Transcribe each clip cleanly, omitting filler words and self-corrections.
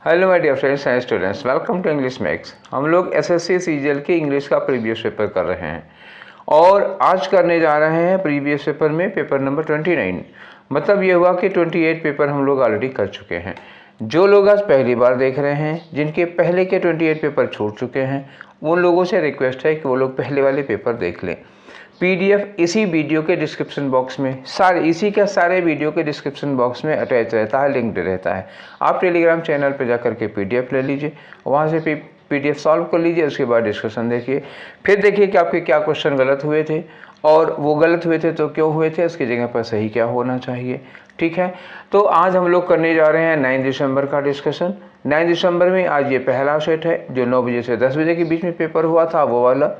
Hello my dear friends and students, welcome to English Max. हम लोग SSC CGL के English का previous paper कर रहे हैं और आज करने जा रहे हैं प्रीवियस पेपर में पेपर नंबर 29। मतलब ये हुआ कि 28 पेपर हम लोग ऑलरेडी कर चुके हैं। जो लोग आज पहली बार देख रहे हैं, जिनके पहले के 28 पेपर छूट चुके हैं, उन लोगों से रिक्वेस्ट है कि वो लोग पहले वाले पेपर देख लें। पीडीएफ इसी वीडियो के डिस्क्रिप्शन बॉक्स में सारे वीडियो के डिस्क्रिप्शन बॉक्स में अटैच रहता है, लिंक्ड रहता है। आप टेलीग्राम चैनल पर जा करके पीडीएफ ले लीजिए, वहाँ से पीडीएफ सॉल्व कर लीजिए, उसके बाद डिस्कशन देखिए, फिर देखिए कि आपके क्या क्वेश्चन गलत हुए थे और वो गलत हुए थे तो क्यों हुए थे, उसकी जगह पर सही क्या होना चाहिए। ठीक है, तो आज हम लोग करने जा रहे हैं 9 दिसंबर का डिस्कशन। 9 दिसंबर में आज ये पहला सेट है जो 9 बजे से 10 बजे के बीच में पेपर हुआ था, वो वाला।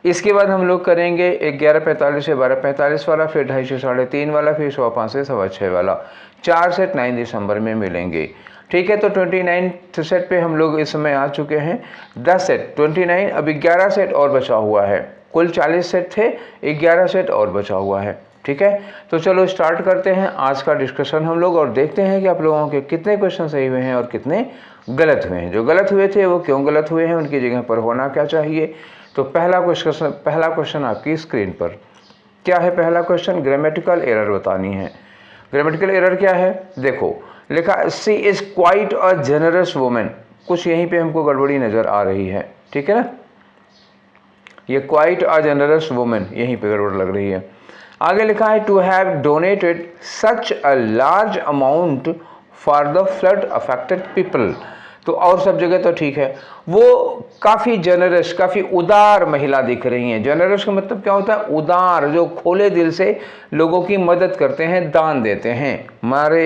इसके बाद हम लोग करेंगे 11:45 से 12:45 वाला, फिर 2:30 से 3:30 वाला, फिर 5:15 से 6:15 वाला। 4 सेट 9 दिसंबर में मिलेंगे। ठीक है, तो 29 सेट पे हम लोग इस समय आ चुके हैं। 10 सेट 29, अभी 11 सेट और बचा हुआ है। कुल 40 सेट थे, 11 सेट और बचा हुआ है। ठीक है, तो चलो स्टार्ट करते हैं आज का डिस्कशन हम लोग और देखते हैं कि आप लोगों के कितने क्वेश्चन सही हुए हैं और कितने गलत हुए हैं। जो गलत हुए थे वो क्यों गलत हुए हैं, उनकी जगह पर होना क्या चाहिए। तो पहला क्वेश्चन आपकी स्क्रीन पर क्या है। पहला क्वेश्चन ग्रामेटिकल एरर बतानी है। ग्रामेटिकल एरर क्या है, देखो लिखा she is quite a generous women. कुछ यहीं पे हमको गड़बड़ी नजर आ रही है। ठीक है ना, ये क्वाइट अ जेनरस वुमेन यहीं पे गड़बड़ लग रही है। आगे लिखा है to have donated such a large amount for the flood affected people. तो और सब जगह तो ठीक है, वो काफ़ी जनरस, काफ़ी उदार महिला दिख रही हैं। जनरस का मतलब क्या होता है, उदार, जो खोले दिल से लोगों की मदद करते हैं, दान देते हैं, हमारे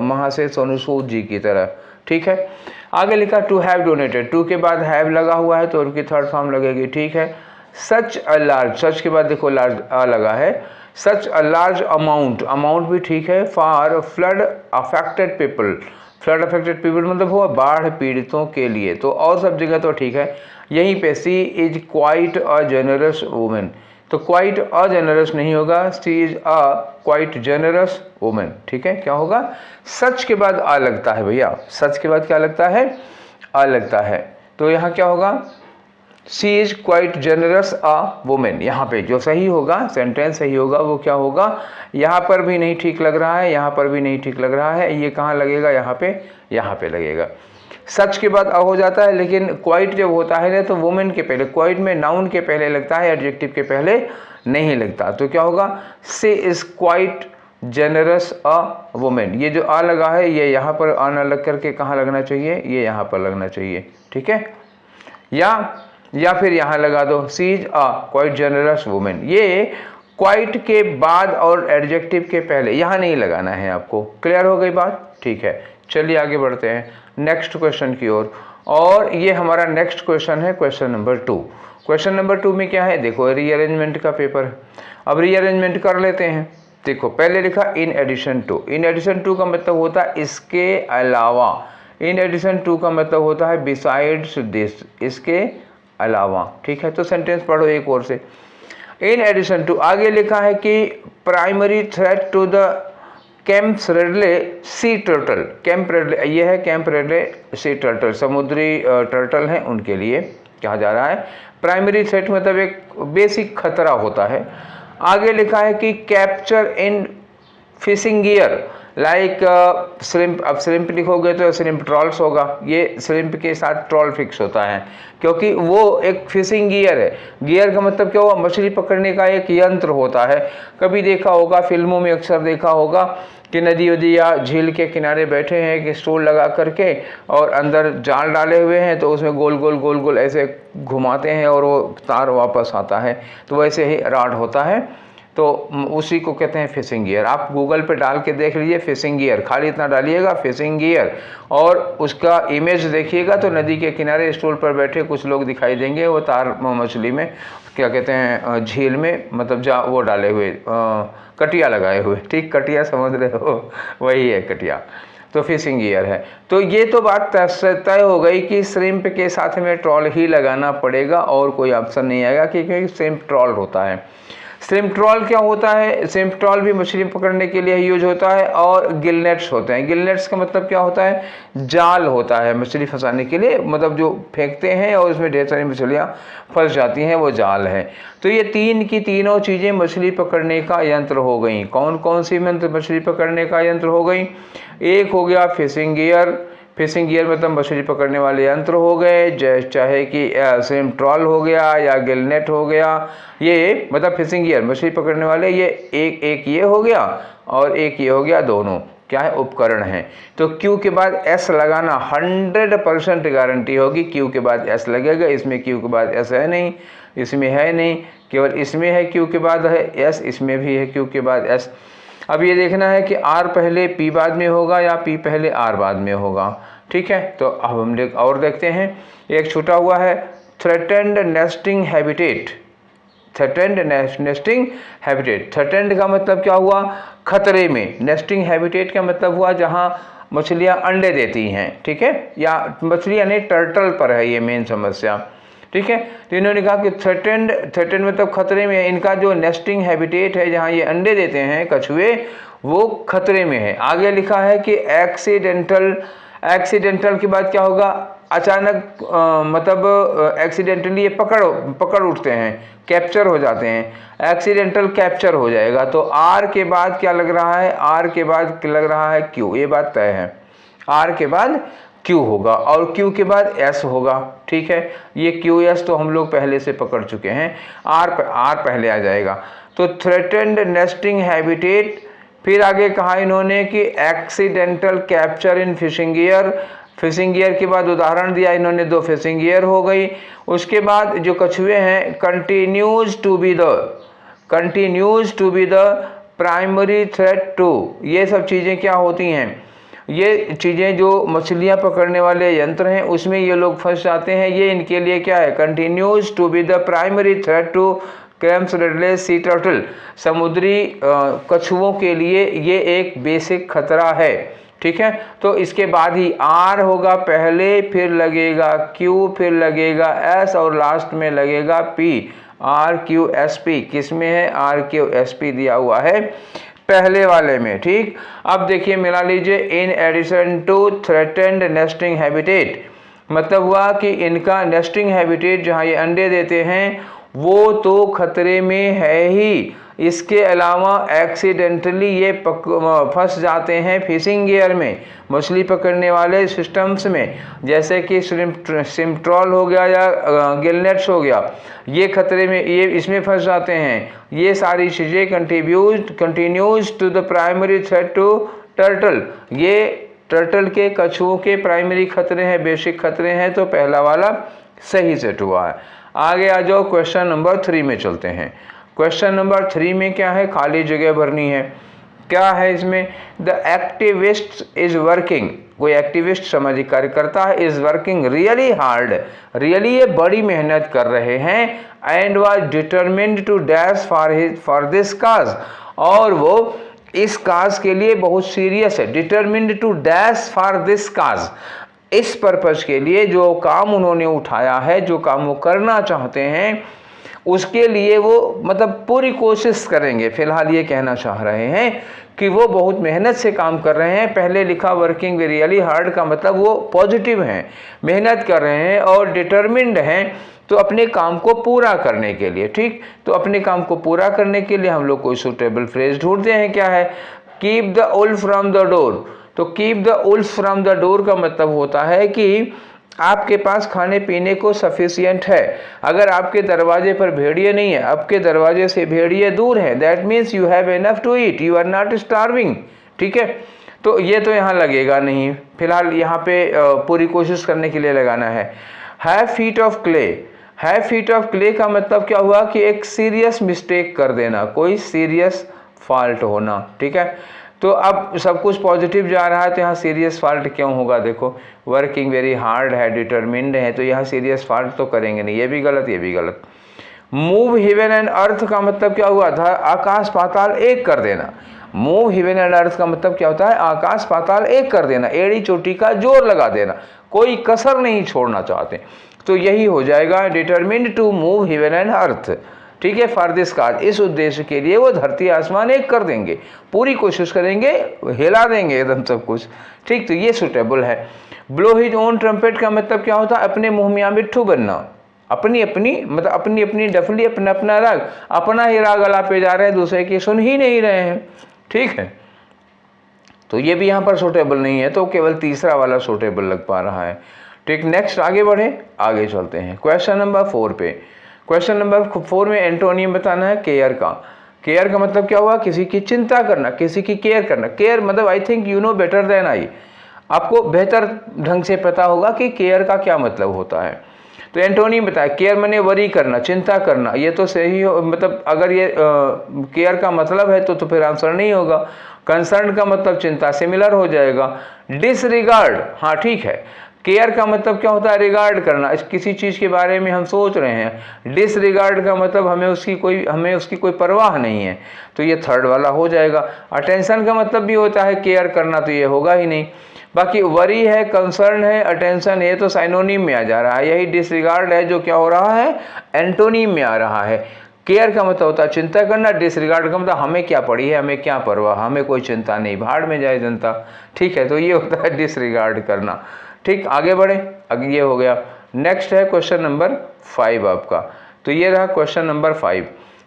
महाशय सोनू सूद जी की तरह। ठीक है, आगे लिखा टू हैव डोनेटेड, टू के बाद हैव लगा हुआ है तो उनकी थर्ड फॉर्म लगेगी। ठीक है, सच अ लार्ज, सच के बाद देखो लार्ज आ लगा है, सच अ लार्ज अमाउंट, अमाउंट भी ठीक है, for flood affected people. Flood affected people मतलब हुआ बाढ़ पीड़ितों के लिए। तो और सब जगह तो ठीक है। यहीं पे she is quite a generous women, तो क्वाइट अ जेनरस नहीं होगा, she is a quite generous women. ठीक है, क्या होगा, सच के बाद आ लगता है भैया, सच के बाद क्या लगता है, आ लगता है। तो यहाँ क्या होगा, she is quite generous a women. यहाँ पे जो सही होगा, सेंटेंस सही होगा, वो क्या होगा, यहाँ पर भी नहीं ठीक लग रहा है, यहाँ पर भी नहीं ठीक लग रहा है, ये कहाँ लगेगा, यहाँ पे लगेगा। सच के बाद अ हो जाता है, लेकिन क्वाइट जब होता है ना तो वुमेन के पहले, क्वाइट में नाउन के पहले लगता है, एडजेक्टिव के पहले नहीं लगता। तो क्या होगा, she is quite generous a women. ये जो आ लगा है ये यहाँ पर आ न लग करके कहाँ लगना चाहिए, ये यहाँ पर लगना चाहिए। ठीक है, या फिर यहाँ लगा दो, she is a quite generous women. ये क्वाइट के बाद और एडजेक्टिव के पहले यहाँ नहीं लगाना है आपको। क्लियर हो गई बात। ठीक है, चलिए आगे बढ़ते हैं नेक्स्ट क्वेश्चन की ओर। और ये हमारा नेक्स्ट क्वेश्चन है क्वेश्चन नंबर 2। क्वेश्चन नंबर 2 में क्या है, देखो रीअरेंजमेंट का पेपर है। अब रीअरेंजमेंट कर लेते हैं। देखो पहले लिखा in addition to, in addition to का मतलब होता है इसके अलावा। इन एडिशन टू का मतलब होता है बिसाइड्स दिस, इसके अलावा। ठीक है, तो सेंटेंस पढ़ो एक और से। इन एडिशन टू, आगे लिखा है कि primary threat to the Kemp ridley sea turtle. Kemp ridley, ये है कैंप रेडले सी टर्टल, समुद्री टर्टल हैं, उनके लिए कहा जा रहा है। प्राइमरी थ्रेट मतलब एक बेसिक खतरा होता है। आगे लिखा है कि कैप्चर इन फिशिंग गियर लाइक श्रिम्प। अब श्रिम्प लिखोगे तो श्रिम्प ट्रॉल्स होगा, ये श्रिम्प के साथ ट्रॉल फिक्स होता है क्योंकि वो एक फिशिंग गियर है। गियर का मतलब क्या हुआ, मछली पकड़ने का एक यंत्र होता है। कभी देखा होगा, फिल्मों में अक्सर देखा होगा कि नदी वदी या झील के किनारे बैठे हैं कि स्टूल लगा करके और अंदर जाल डाले हुए हैं, तो उसमें गोल गोल गोल गोल ऐसे घुमाते हैं और वो तार वापस आता है। तो वैसे ही रॉड होता है, तो उसी को कहते हैं फिशिंग गियर। आप गूगल पे डाल के देख लीजिए फिशिंग गियर, खाली इतना डालिएगा फिशिंग गियर और उसका इमेज देखिएगा तो नदी के किनारे स्टूल पर बैठे कुछ लोग दिखाई देंगे, वो तार मछली में क्या कहते हैं, झील में, मतलब जा वो डाले हुए, कटिया लगाए हुए। ठीक, कटिया समझ रहे हो, वही है कटिया। तो फिशिंग गियर है। तो ये तो बात तय हो गई कि श्रिम्प के साथ में ट्रॉल ही लगाना पड़ेगा और कोई ऑप्शन नहीं आएगा, क्योंकि श्रिम्प ट्रॉल होता है। सिम्ट्रॉल क्या होता है? सिम्ट्रॉल भी मछली पकड़ने के लिए यूज होता है। और गिलनेट्स होते हैं। गिलनेट्स का मतलब क्या होता है? जाल होता है मछली फंसाने के लिए, मतलब जो फेंकते हैं और उसमें ढेर सारी मछलियाँ फंस जाती हैं, वो जाल है। तो ये तीन की तीनों चीज़ें मछली पकड़ने का यंत्र हो गई। कौन कौन सी मछली पकड़ने का यंत्र हो गई? एक हो गया फिशिंग गियर। फिशिंग गियर मतलब मछली पकड़ने वाले यंत्र हो गए, चाहे कि सिम्ट्रॉल हो गया या गिलनेट हो गया। ये मतलब फिशिंग गियर मछली पकड़ने वाले, ये एक ये हो गया और एक ये हो गया, दोनों क्या है? उपकरण हैं। तो क्यू के बाद एस लगाना 100% गारंटी होगी। क्यू के बाद एस लगेगा। इसमें क्यू के बाद एस है नहीं, इसमें है नहीं, केवल इसमें है क्यू के बाद है एस, इसमें भी है क्यू के बाद एस। अब ये देखना है कि आर पहले पी बाद में होगा या पी पहले आर बाद में होगा। ठीक है, तो अब हम और देखते हैं। एक छूटा हुआ है threatened nesting habitat. Threatened nesting habitat. Threatened का मतलब क्या हुआ? खतरे में। नेस्टिंग हैबिटेट का मतलब हुआ जहाँ मछलियाँ अंडे देती हैं। ठीक है, या मछलियाँ नहीं, टर्टल पर है ये मेन समस्या। ठीक है, तो इन्होंने कहा कि थ्रेटेंड मतलब खतरे में है। इनका जो नेस्टिंग हैबिटेट है, जहाँ ये अंडे देते हैं कछुए, वो खतरे में है। आगे लिखा है कि एक्सीडेंटल के बाद क्या होगा? अचानक मतलब एक्सीडेंटली ये पकड़ उठते हैं, कैप्चर हो जाते हैं। एक्सीडेंटल कैप्चर हो जाएगा। तो आर के बाद क्या लग रहा है? आर के बाद लग रहा है क्यू। ये बात तय है, आर के बाद क्यू होगा और क्यू के बाद एस होगा। ठीक है, ये क्यू एस तो हम लोग पहले से पकड़ चुके हैं। आर पहले आ जाएगा। तो थ्रेटेंड नेस्टिंग हैबिटेट। फिर आगे कहा इन्होंने कि एक्सीडेंटल कैप्चर इन फिशिंग गियर। फिशिंग गियर के बाद उदाहरण दिया इन्होंने, 2 फिशिंग गियर हो गई। उसके बाद जो कछुए हैं, continues to be the primary threat to. ये सब चीज़ें क्या होती हैं? ये चीज़ें जो मछलियाँ पकड़ने वाले यंत्र हैं उसमें ये लोग फंस जाते हैं। ये इनके लिए क्या है? Continues to be the primary threat to clams, रेडलेस, सी टर्टल। समुद्री कछुओं के लिए ये एक बेसिक खतरा है। ठीक है, तो इसके बाद ही आर होगा पहले, फिर लगेगा क्यू, फिर लगेगा एस और लास्ट में लगेगा P. R Q S P किस में है? आर क्यू एस पी दिया हुआ है पहले वाले में। ठीक, अब देखिए मिला लीजिए। In addition to threatened nesting habitat, मतलब हुआ कि इनका नेस्टिंग हैबिटेट जहाँ ये अंडे देते हैं वो तो खतरे में है ही। इसके अलावा एक्सीडेंटली ये फंस जाते हैं फिशिंग गियर में, मछली पकड़ने वाले सिस्टम्स में, जैसे कि सिम्ट्रॉल हो गया या गिलनेट्स हो गया। ये खतरे में, ये इसमें फंस जाते हैं। ये सारी चीज़ें continues to the primary threat to turtle. ये टर्टल के, कछुओं के प्राइमरी खतरे हैं, बेसिक खतरे हैं। तो पहला वाला सही सेट हुआ है। आगे आ जाओ, क्वेश्चन नंबर 3 में चलते हैं। क्वेश्चन नंबर 3 में क्या है? खाली जगह भरनी है। क्या है इसमें? The activist is working. कोई एक्टिविस्ट सामाजिक कार्यकर्ता है, is working really hard. Really ये बड़ी मेहनत कर रहे हैं। And was determined to dash for this cause, और वो इस काज के लिए बहुत सीरियस है। Determined to dash for this cause, इस पर्पज के लिए जो काम उन्होंने उठाया है, जो काम वो करना चाहते हैं, उसके लिए वो मतलब पूरी कोशिश करेंगे। फिलहाल ये कहना चाह रहे हैं कि वो बहुत मेहनत से काम कर रहे हैं। पहले लिखा वर्किंग रियली हार्ड का मतलब वो पॉजिटिव हैं, मेहनत कर रहे हैं और डिटरमिन्ड हैं, तो अपने काम को पूरा करने के लिए। ठीक, तो अपने काम को पूरा करने के लिए हम लोग कोई सूटेबल फ्रेज ढूंढते हैं। क्या है? Keep the wolf from the door. तो keep the wolf from the door का मतलब होता है कि आपके पास खाने पीने को सफिशिएंट है। अगर आपके दरवाजे पर भेड़िए नहीं है, आपके दरवाजे से भेड़िए दूर है, that means you have enough to eat, you are not starving. ठीक है, तो ये तो यहाँ लगेगा नहीं। फिलहाल यहाँ पे पूरी कोशिश करने के लिए लगाना है। Have feet of clay. Have feet of clay का मतलब क्या हुआ कि एक सीरियस मिस्टेक कर देना, कोई सीरियस फॉल्ट होना। ठीक है, तो अब सब कुछ पॉजिटिव जा रहा है, तो यहाँ सीरियस फॉल्ट क्यों होगा? देखो, वर्किंग वेरी हार्ड है, डिटरमिन्ड है, तो यहाँ सीरियस फॉल्ट तो करेंगे नहीं। ये भी गलत, ये भी गलत। मूव हेवन एंड अर्थ का मतलब क्या हुआ था? आकाश पाताल एक कर देना। मूव हेवन एंड अर्थ का मतलब क्या होता है? आकाश पाताल एक कर देना, एड़ी चोटी का जोर लगा देना, कोई कसर नहीं छोड़ना चाहते। तो यही हो जाएगा, determined to move heaven and earth. ठीक है, फॉर दिस काज, इस उद्देश्य के लिए वो धरती आसमान एक कर देंगे, पूरी कोशिश करेंगे, हिला देंगे एकदम सब कुछ, ठीक। तो ये सुटेबल है। ब्लो हिज ओन ट्रम्पेट का मतलब क्या होता है? अपने मुँह मियाँ मिट्ठू बनना, अपनी अपनी मतलब अपनी अपनी डफली, अपना अपना राग, अपना ही राग अलापे जा रहे हैं, दूसरे की सुन ही नहीं रहे हैं, ठीक है। तो ये भी यहाँ पर सूटेबल नहीं है, तो केवल तीसरा वाला सूटेबल लग पा रहा है, ठीक। नेक्स्ट आगे बढ़े, आगे चलते हैं क्वेश्चन नंबर 4 पे। क्वेश्चन नंबर 4 में एंटोनियम बताना है केयर का। केयर का मतलब क्या हुआ? किसी की चिंता करना, किसी की केयर करना। केयर मतलब I think you know better than I, आपको बेहतर ढंग से पता होगा कि केयर का क्या मतलब होता है। तो एंटोनियम बताया, केयर मैंने वरी करना, चिंता करना, ये तो सही हो, मतलब अगर ये केयर का मतलब है तो फिर आंसर नहीं होगा। कंसर्न का मतलब चिंता, सिमिलर हो जाएगा। डिसरिगार्ड, हाँ ठीक है। केयर का मतलब क्या होता है? रिगार्ड करना, किसी चीज़ के बारे में हम सोच रहे हैं। डिसरिगार्ड का मतलब हमें उसकी कोई परवाह नहीं है, तो ये थर्ड वाला हो जाएगा। अटेंशन का मतलब भी होता है केयर करना, तो ये होगा ही नहीं। बाकी वरी है, कंसर्न है, अटेंशन, ये तो साइनोनिम में आ जा रहा है। यही डिसरिगार्ड है जो क्या हो रहा है? एंटोनिम में आ रहा है। केयर का मतलब होता है चिंता करना, डिसरिगार्ड का मतलब हमें क्या पड़ी है, हमें क्या परवाह, हमें कोई चिंता नहीं, भाड़ में जाए जनता, ठीक है। तो ये होता है डिसरिगार्ड करना, ठीक। आगे बढ़े, आगे ये हो गया। नेक्स्ट है क्वेश्चन नंबर 5 आपका। तो ये रहा क्वेश्चन नंबर 5।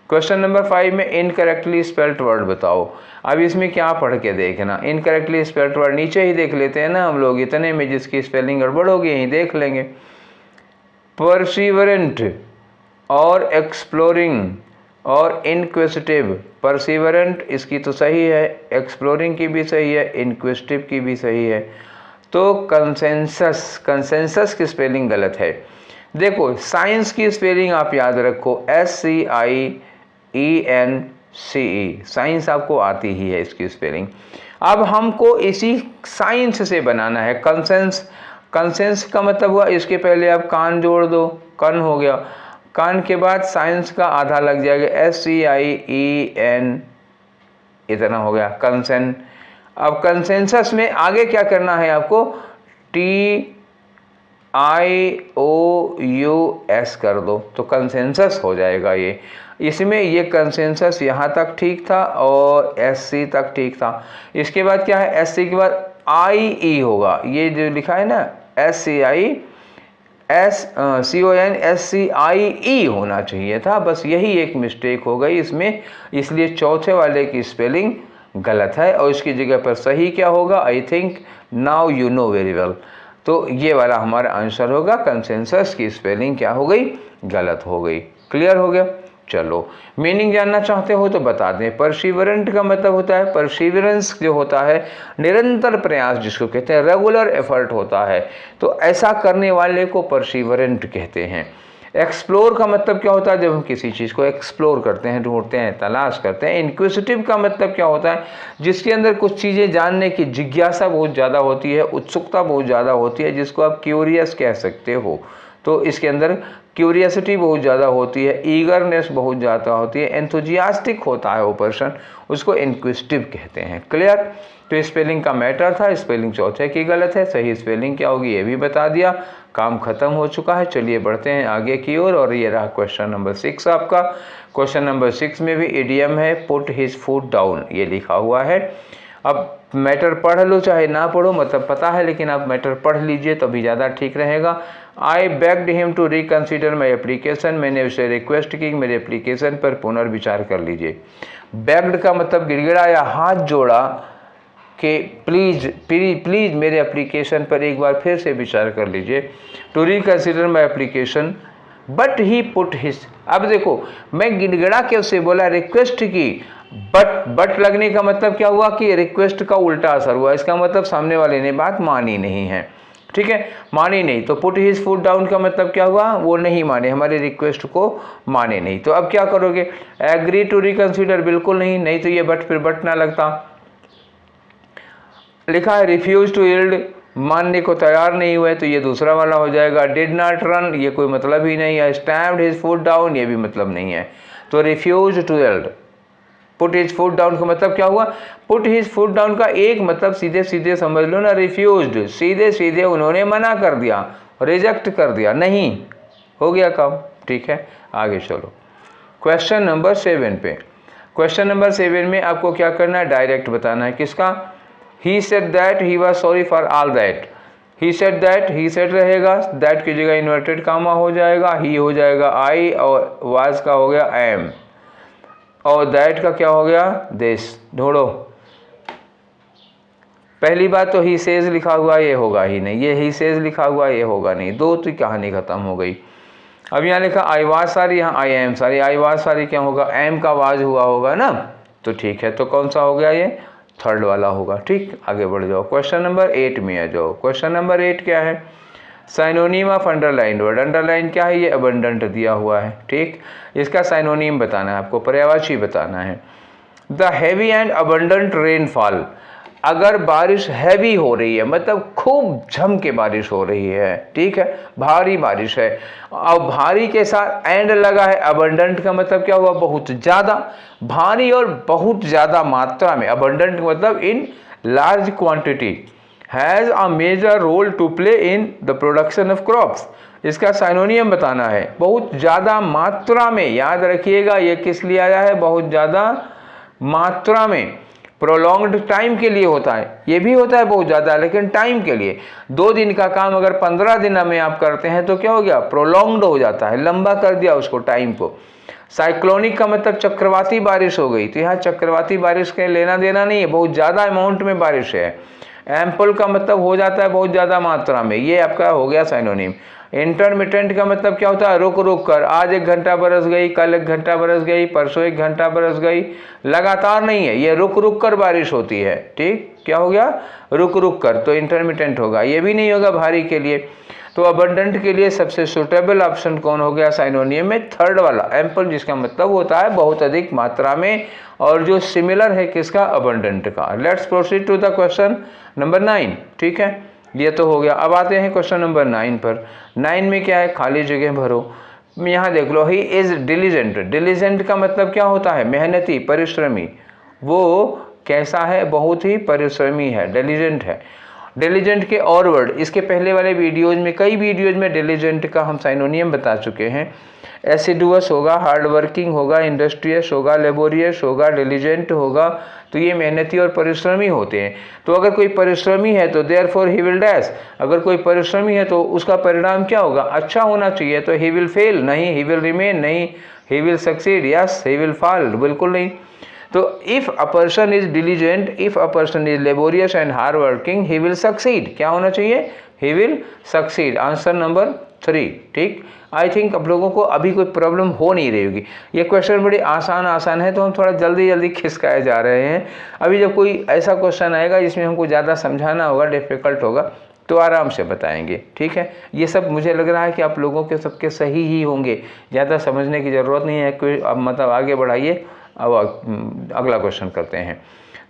क्वेश्चन नंबर 5 में इनकरेक्टली स्पेल्ड वर्ड बताओ। अब इसमें क्या पढ़ के देखना, इनकरेक्टली स्पेल्ड वर्ड नीचे ही देख लेते हैं ना हम लोग, इतने में जिसकी स्पेलिंग गड़बड़ होगी यहीं देख लेंगे। परसिवरेंट और एक्सप्लोरिंग और इनक्विजिटिव। परसिवरेंट इसकी तो सही है, एक्सप्लोरिंग की भी सही है, इनक्विजिटिव की भी सही है। तो कंसेंसस की स्पेलिंग गलत है। देखो साइंस की स्पेलिंग आप याद रखो, SCIENCE, साइंस आपको आती ही है इसकी स्पेलिंग। अब हमको इसी साइंस से बनाना है कंसेंस का मतलब हुआ, इसके पहले आप कान जोड़ दो, कन हो गया, कान के बाद साइंस का आधा लग जाएगा, SCIEN, इतना हो गया कंसेन। अब कंसेंसस में आगे क्या करना है आपको? TIOUS कर दो तो कंसेंसस हो जाएगा ये। इसमें ये कंसेंसस यहाँ तक ठीक था और SC तक ठीक था। इसके बाद क्या है? SC के बाद IE होगा, ये जो लिखा है ना CONSCIE होना चाहिए था, बस यही एक मिस्टेक हो गई इसमें, इसलिए चौथे वाले की स्पेलिंग गलत है और इसकी जगह पर सही क्या होगा? I think now you know very well. तो ये वाला हमारा आंसर होगा, कंसेंसस की स्पेलिंग क्या हो गई? गलत हो गई। क्लियर हो गया? चलो मीनिंग जानना चाहते हो तो बता दें। परसिवरेंट का मतलब होता है, परसिवरेंस जो होता है निरंतर प्रयास जिसको कहते हैं, रेगुलर एफर्ट होता है, तो ऐसा करने वाले को परसिवरेंट कहते हैं। एक्सप्लोर का मतलब क्या होता है? जब हम किसी चीज़ को एक्सप्लोर करते हैं, ढूंढते हैं, तलाश करते हैं। इनक्विजिटिव का मतलब क्या होता है? जिसके अंदर कुछ चीज़ें जानने की जिज्ञासा बहुत ज़्यादा होती है, उत्सुकता बहुत ज़्यादा होती है, जिसको आप क्यूरियस कह सकते हो। तो इसके अंदर क्यूरियसिटी बहुत ज़्यादा होती है, ईगरनेस बहुत ज़्यादा होती है, एंथुजियास्टिक होता है वो पर्सन, उसको इनक्विजिटिव कहते हैं। क्लियर? तो स्पेलिंग का मैटर था, स्पेलिंग चौथे की गलत है, सही स्पेलिंग क्या होगी ये भी बता दिया, काम खत्म हो चुका है। चलिए बढ़ते हैं आगे की ओर और ये रहा क्वेश्चन नंबर 6 आपका। क्वेश्चन नंबर 6 में भी इडियम है, पुट हिज फुट डाउन, ये लिखा हुआ है। अब मैटर पढ़ लो चाहे ना पढ़ो, मतलब पता है, लेकिन आप मैटर पढ़ लीजिए तो भी ज़्यादा ठीक रहेगा। I begged him to reconsider my application, मैंने उसे रिक्वेस्ट की मेरे एप्लीकेशन पर पुनर्विचार कर लीजिए। बेग्ड का मतलब गिड़गिड़ाया, हाथ जोड़ा कि प्लीज़ मेरे एप्लीकेशन पर एक बार फिर से विचार कर लीजिए। To reconsider my application but he put his, अब देखो मैं गिड़गिड़ा के उससे बोला, रिक्वेस्ट की, बट लगने का मतलब क्या हुआ कि रिक्वेस्ट का उल्टा असर हुआ, इसका मतलब सामने वाले ने बात मानी नहीं है। ठीक है, मानी नहीं, तो पुट हिज फुट डाउन का मतलब क्या हुआ? वो नहीं माने, हमारे रिक्वेस्ट को माने नहीं। तो अब क्या करोगे? एग्री टू रिकन्सिडर, बिल्कुल नहीं तो ये बट फिर बट ना लगता। लिखा है रिफ्यूज टू यील्ड, मानने को तैयार नहीं हुए, तो ये दूसरा वाला हो जाएगा। डिड नॉट रन, ये कोई मतलब ही नहीं है। स्टैम्प्ड हिज फुट डाउन, ये भी मतलब नहीं है। तो refuse to yield, put his foot down का मतलब क्या हुआ? पुट हिज फुट डाउन का एक मतलब सीधे सीधे समझ लो ना, रिफ्यूज्ड, सीधे सीधे उन्होंने मना कर दिया, रिजेक्ट कर दिया, नहीं हो गया काम। ठीक है, आगे चलो। क्वेश्चन नंबर 7 पे। क्वेश्चन नंबर 7 में आपको क्या करना है, डायरेक्ट बताना है। किसका? He said that he was sorry for all that. He said that, he said रहेगा, दैट की जगह इन्वर्टेड कामा हो जाएगा, ही हो जाएगा आई, और वाज का हो गया एम, और दैट का क्या हो गया, दिस। ढूंढो। पहली बात तो ही सेज लिखा हुआ ये होगा ही नहीं, ये ही सेज लिखा हुआ ये होगा नहीं, दो तो कहानी खत्म हो गई। अब यहाँ लिखा आई वाज सारी, यहाँ आई एम सारी। आई वाज सारी क्या होगा, एम का वाज हुआ होगा ना, तो ठीक है। तो कौन सा हो गया, ये थर्ड वाला होगा। ठीक, आगे बढ़ जाओ। क्वेश्चन नंबर 8 में आ जाओ। क्वेश्चन नंबर 8 क्या है, synonym of underline word. Underline क्या है, ये अबंडेंट दिया हुआ है। ठीक, इसका साइनोनिम बताना है आपको, पर्यायवाची बताना है। The heavy and abundant rainfall. अगर बारिश हैवी हो रही है मतलब खूब जम के बारिश हो रही है, ठीक है, भारी बारिश है, और भारी के साथ एंड लगा है, अबंडेंट का मतलब क्या हुआ, बहुत ज़्यादा, भारी और बहुत ज़्यादा मात्रा में। अबंडेंट मतलब in large quantity, has a major role to play in the production of crops. इसका साइनोनियम बताना है, बहुत ज़्यादा मात्रा में। याद रखिएगा ये किस लिए आया है, बहुत ज़्यादा मात्रा में। प्रोलॉन्ग्ड टाइम के लिए होता है, ये भी होता है बहुत ज़्यादा, लेकिन टाइम के लिए। 2 दिन का काम अगर 15 दिन में आप करते हैं तो क्या हो गया, प्रोलॉन्ग्ड हो जाता है, लंबा कर दिया उसको टाइम को। साइक्लोनिक का मतलब चक्रवाती बारिश हो गई, तो यहाँ चक्रवाती बारिश के लेना देना नहीं है, बहुत ज़्यादा अमाउंट में बारिश है। एम्पल का मतलब हो जाता है बहुत ज़्यादा मात्रा में, ये आपका हो गया साइनोनिम। इंटरमिटेंट का मतलब क्या होता है, रुक रुक कर, आज 1 घंटा बरस गई, कल 1 घंटा बरस गई, परसों 1 घंटा बरस गई, लगातार नहीं है, ये रुक रुक कर बारिश होती है। ठीक, क्या हो गया, रुक रुक कर, तो इंटरमिटेंट होगा। ये भी नहीं होगा भारी के लिए। तो अबंडेंट के लिए सबसे सुटेबल ऑप्शन कौन हो गया साइनोनियम में, थर्ड वाला, एम्पल, जिसका मतलब होता है बहुत अधिक मात्रा में, और जो सिमिलर है किसका, अबंडेंट का। Let's proceed to the question number 9। ठीक है, ये तो हो गया। अब आते हैं क्वेश्चन नंबर 9 पर। 9 में क्या है, खाली जगह भरो। यहाँ देख लो, ही इज डिलीजेंट। डिलीजेंट का मतलब क्या होता है, मेहनती, परिश्रमी। वो कैसा है, बहुत ही परिश्रमी है, डिलीजेंट है। डिलीजेंट के और वर्ड, इसके पहले वाले वीडियोज में, कई वीडियोज में डिलीजेंट का हम साइनोनियम बता चुके हैं। एसिडुअस होगा, हार्ड वर्किंग होगा, इंडस्ट्रियस होगा, लेबोरियस होगा, डिलीजेंट होगा, तो ये मेहनती और परिश्रमी होते हैं। तो अगर कोई परिश्रमी है तो देयरफॉर ही विल डैश, अगर कोई परिश्रमी है तो उसका परिणाम क्या होगा, अच्छा होना चाहिए। तो ही विल फेल नहीं, ही विल रिमेन नहीं, he will succeed yes, he will fall बिल्कुल नहीं। तो if a person is diligent, if a person is laborious and hard working, he will succeed, क्या होना चाहिए, he will succeed. Answer number 3। ठीक, I think आप लोगों को अभी कोई प्रॉब्लम हो नहीं रही होगी। ये क्वेश्चन बड़े आसान है, तो हम थोड़ा जल्दी जल्दी खिसकाए जा रहे हैं। अभी जब कोई ऐसा क्वेश्चन आएगा जिसमें हमको ज़्यादा समझाना होगा, डिफिकल्ट होगा, तो आराम से बताएंगे। ठीक है, ये सब मुझे लग रहा है कि आप लोगों के सबके सही ही होंगे, ज़्यादा समझने की ज़रूरत नहीं है। कोई अब मतलब आगे बढ़ाइए, अब अगला क्वेश्चन करते हैं।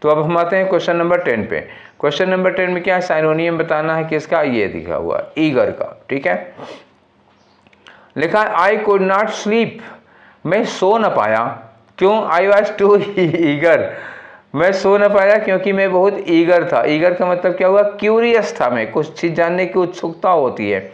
तो अब हम आते हैं क्वेश्चन नंबर 10 पे। क्वेश्चन नंबर 10 में क्या है, साइनोनियम बताना है किसका, ये दिखा हुआ ईगर का। ठीक है, लिखा है आई कुड नॉट स्लीप, मैं सो न पाया। क्यों, आई वॉज टू ईगर, मैं सो न पाया क्योंकि मैं बहुत ईगर था। ईगर का मतलब क्या हुआ, क्यूरियस था मैं, कुछ चीज़ जानने की उत्सुकता होती है।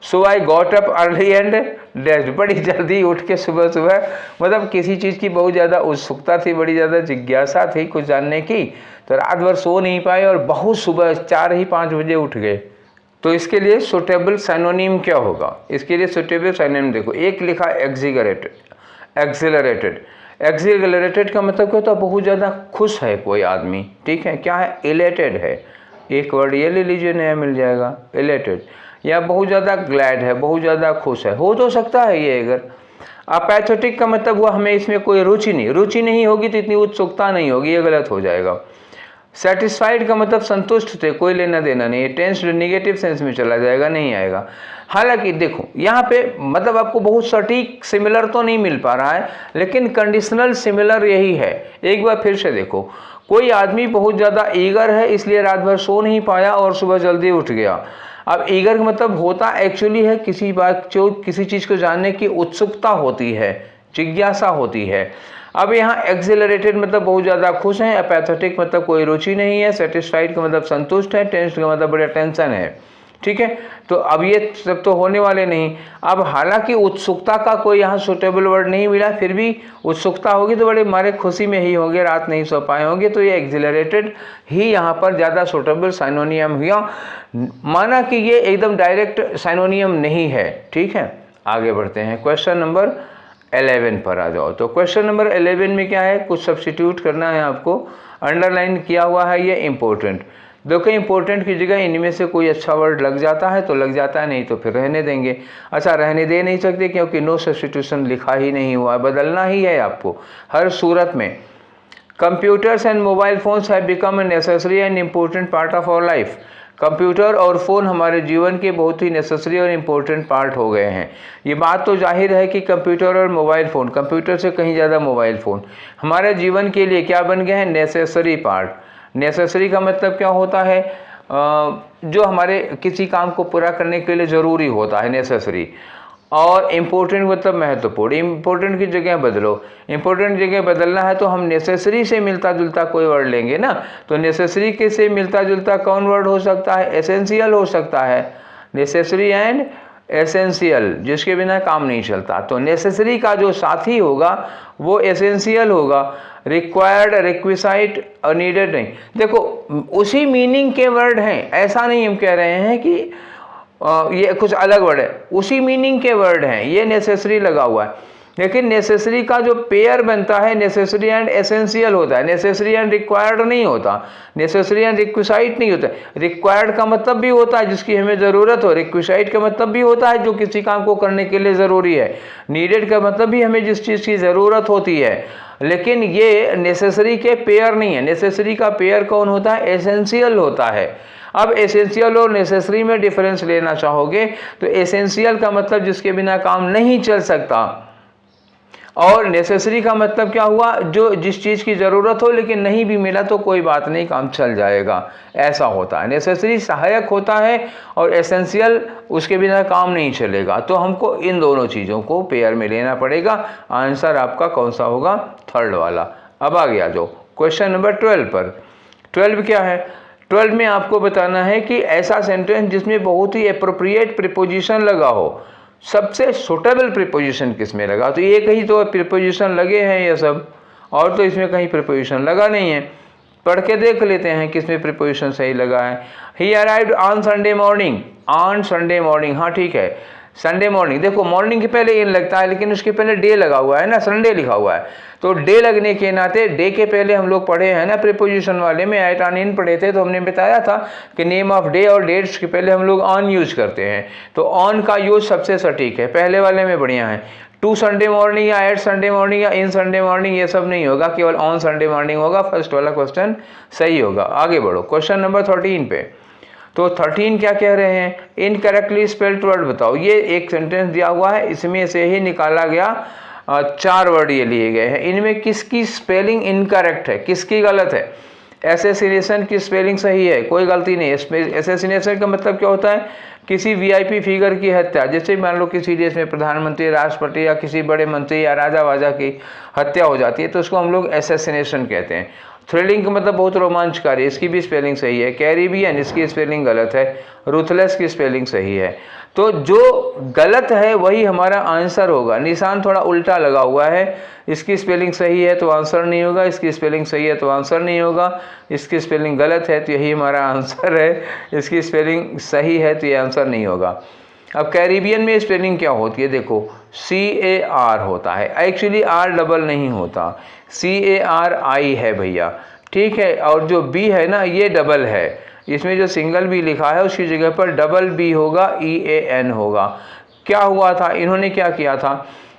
So I got up early and dressed, बड़ी जल्दी उठ के सुबह सुबह, मतलब किसी चीज़ की बहुत ज़्यादा उत्सुकता थी, बड़ी ज़्यादा जिज्ञासा थी कुछ जानने की, तो रात भर सो नहीं पाए और बहुत सुबह 4 ही 5 बजे उठ गए। तो इसके लिए सुटेबल साइनोनिम क्या होगा, इसके लिए सुटेबल साइनोनिम देखो, एक लिखा एक्सिलरेटेड। एक्सिलरेटेड, एक्सिलरेटेड का मतलब क्या होता है, बहुत ज़्यादा खुश है कोई आदमी। ठीक है, क्या है, इलेटेड है, एक वर्ड ये ले लीजिए, नया मिल जाएगा, इलेटेड। या बहुत ज़्यादा ग्लैड है, बहुत ज़्यादा खुश है, हो तो सकता है ये। अगर अपैथेटिक का मतलब हुआ हमें इसमें कोई रुचि नहीं होगी तो इतनी उत्सुकता नहीं होगी, ये गलत हो जाएगा। सेटिस्फाइड का मतलब संतुष्ट थे, कोई लेना देना नहीं। टेंस्ड नेगेटिव सेंस में चला जाएगा, नहीं आएगा। हालांकि देखो यहाँ पे मतलब आपको बहुत सटीक सिमिलर तो नहीं मिल पा रहा है, लेकिन कंडीशनल सिमिलर यही है। एक बार फिर से देखो, कोई आदमी बहुत ज़्यादा ईगर है इसलिए रात भर सो नहीं पाया और सुबह जल्दी उठ गया। अब ईगर का मतलब होता एक्चुअली है किसी बात, जो किसी चीज़ को जानने की उत्सुकता होती है, जिज्ञासा होती है। अब यहाँ एक्सिलरेटेड मतलब बहुत ज़्यादा खुश हैं, अपैथेटिक मतलब कोई रुचि नहीं है, सेटिस्फाइड का मतलब संतुष्ट है, टेंस्ड का मतलब बड़ा टेंशन है। ठीक है। तो अब ये सब तो होने वाले नहीं। अब हालांकि उत्सुकता का कोई यहाँ सुटेबल वर्ड नहीं मिला, फिर भी उत्सुकता होगी तो बड़े मारे खुशी में ही होंगे, रात नहीं सो पाए होंगे, तो ये एक्सिलरेटेड ही यहाँ पर ज़्यादा सुटेबल साइनोनियम हुआ। माना कि ये एकदम डायरेक्ट साइनोनियम नहीं है, ठीक है। आगे बढ़ते हैं, क्वेश्चन नंबर 11 पर आ जाओ। तो क्वेश्चन नंबर 11 में क्या है, कुछ सब्स्टिट्यूट करना है आपको। अंडरलाइन किया हुआ है ये इम्पोर्टेंट। देखो इम्पोर्टेंट की जगह इनमें से कोई अच्छा वर्ड लग जाता है तो लग जाता है, नहीं तो फिर रहने देंगे। अच्छा, रहने दे नहीं सकते क्योंकि नो सब्स्टिट्यूशन लिखा ही नहीं हुआ, बदलना ही है आपको हर सूरत में। Computers and mobile phones have become a necessary and important part of our life. Computer और फ़ोन हमारे जीवन के बहुत ही नेसेसरी और इम्पोर्टेंट पार्ट हो गए हैं। ये बात तो जाहिर है कि कंप्यूटर और मोबाइल फ़ोन, कंप्यूटर से कहीं ज़्यादा मोबाइल फ़ोन हमारे जीवन के लिए क्या बन गए हैं, नेसेसरी पार्ट। नेसेसरी का मतलब क्या होता है, जो हमारे किसी काम को पूरा करने के लिए ज़रूरी होता है, नेसेसरी। और इम्पोर्टेंट मतलब महत्वपूर्ण। इम्पोर्टेंट की जगह बदलो, इम्पोर्टेंट जगह बदलना है तो हम नेसेसरी से मिलता जुलता कोई वर्ड लेंगे ना। तो नेसेसरी के से मिलता जुलता कौन वर्ड हो सकता है, एसेंशियल हो सकता है। नेसेसरी एंड एसेंशियल, जिसके बिना काम नहीं चलता। तो नेसेसरी का जो साथी होगा वो एसेंशियल होगा। रिक्वायर्ड, रिक्विसाइट और नीडेड नहीं। देखो उसी मीनिंग के वर्ड हैं, ऐसा नहीं हम कह रहे हैं कि ये कुछ अलग वर्ड है, उसी मीनिंग के वर्ड हैं। ये नेसेसरी लगा हुआ है, लेकिन नेसेसरी का जो पेयर बनता है नेसेसरी एंड एसेंशियल होता है, नेसेसरी एंड रिक्वायर्ड नहीं होता, नेसेसरी एंड रिक्विसाइट नहीं होता। रिक्वायर्ड का मतलब भी होता है जिसकी हमें ज़रूरत हो, रिक्विसाइट का मतलब भी होता है जो किसी काम को करने के लिए ज़रूरी है, नीडेड का मतलब भी हमें जिस चीज़ की ज़रूरत होती है। लेकिन ये नेसेसरी के पेयर नहीं है। नेसेसरी का पेयर कौन होता है, एसेंशियल होता है। अब एसेंशियल और नेसेसरी में डिफरेंस लेना चाहोगे तो एसेंशियल का मतलब जिसके बिना काम नहीं चल सकता, और नेसेसरी का मतलब क्या हुआ, जो जिस चीज़ की ज़रूरत हो लेकिन नहीं भी मिला तो कोई बात नहीं, काम चल जाएगा, ऐसा होता है। नेसेसरी सहायक होता है और एसेंशियल उसके बिना काम नहीं चलेगा। तो हमको इन दोनों चीज़ों को पेयर में लेना पड़ेगा। आंसर आपका कौन सा होगा, थर्ड वाला। अब आ गया जो क्वेश्चन नंबर 12 पर। 12 क्या है, 12 में आपको बताना है कि ऐसा सेंटेंस जिसमें बहुत ही अप्रोप्रिएट प्रीपोजिशन लगा हो। सबसे सुटेबल प्रीपोजिशन किस में लगा, तो एक ही तो प्रीपोजिशन लगे हैं ये सब, और तो इसमें कहीं प्रीपोजिशन लगा नहीं है। पढ़ के देख लेते हैं किस में प्रीपोजिशन सही लगा है। ही arrived on Sunday morning, on Sunday morning, हाँ ठीक है, संडे मॉर्निंग। देखो मॉर्निंग के पहले इन लगता है लेकिन उसके पहले डे लगा हुआ है ना, संडे लिखा हुआ है, तो डे लगने के नाते डे के पहले हम लोग पढ़े हैं ना प्रीपोजिशन वाले में, एट ऑन इन पढ़े थे, तो हमने बताया था कि नेम ऑफ डे और डेट्स के पहले हम लोग ऑन यूज करते हैं। तो ऑन का यूज सबसे सटीक है, पहले वाले में बढ़िया है। टू संडे मॉर्निंग या एट संडे मॉर्निंग या इन संडे मॉर्निंग ये सब नहीं होगा, केवल ऑन संडे मॉर्निंग होगा। फर्स्ट वाला क्वेश्चन सही होगा। आगे बढ़ो क्वेश्चन नंबर 13 पे। तो 13 क्या कह रहे हैं, इनकरेक्टली स्पेल्ड वर्ड बताओ। ये एक सेंटेंस दिया हुआ है, इसमें से ही निकाला गया 4 वर्ड ये लिए गए हैं। इनमें किसकी स्पेलिंग इनकरेक्ट है, किसकी गलत है। एसेसिनेशन की स्पेलिंग सही है, कोई गलती नहीं है। एसेसिनेशन का मतलब क्या होता है, किसी वीआईपी फिगर की हत्या, जैसे मान लो किसी देश में प्रधानमंत्री, राष्ट्रपति या किसी बड़े मंत्री या राजा वाजा की हत्या हो जाती है तो उसको हम लोग एसेसिनेशन कहते हैं। थ्रिलिंग का मतलब बहुत रोमांचकारी, इसकी भी स्पेलिंग सही है। कैरिबियन, इसकी स्पेलिंग गलत है। रूथलेस की स्पेलिंग सही है। तो जो गलत है वही हमारा आंसर होगा। निशान थोड़ा उल्टा लगा हुआ है, इसकी स्पेलिंग सही है तो आंसर नहीं होगा, इसकी स्पेलिंग सही है तो आंसर नहीं होगा, इसकी स्पेलिंग गलत है तो यही हमारा आंसर है, इसकी स्पेलिंग सही है तो ये आंसर नहीं होगा। अब कैरिबियन में स्पेलिंग क्या होती है, देखो CAR होता है, एक्चुअली R डबल नहीं होता, CARI है भैया, ठीक है। और जो B है ना ये डबल है, इसमें जो सिंगल B लिखा है उसकी जगह पर डबल B होगा, EAN होगा। क्या हुआ था, इन्होंने क्या किया था,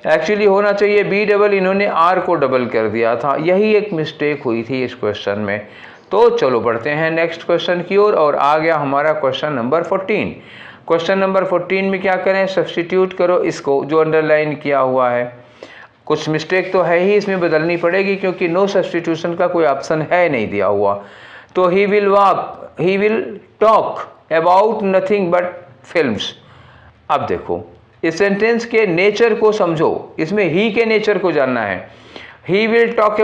एक्चुअली होना चाहिए B डबल, इन्होंने R को डबल कर दिया था, यही एक मिस्टेक हुई थी इस क्वेश्चन में। तो चलो बढ़ते हैं नेक्स्ट क्वेश्चन की ओर, और आ गया हमारा क्वेश्चन नंबर 14। क्वेश्चन नंबर 14 में क्या करें, सब्स्टिट्यूट करो इसको जो अंडरलाइन किया हुआ है। कुछ मिस्टेक तो है ही, इसमें बदलनी पड़ेगी क्योंकि नो सब्स्टिट्यूशन का कोई ऑप्शन है नहीं दिया हुआ। तो he will walk, he will talk about nothing but films. अब देखो इस सेंटेंस के नेचर को समझो, इसमें ही के नेचर को जानना है। He will talk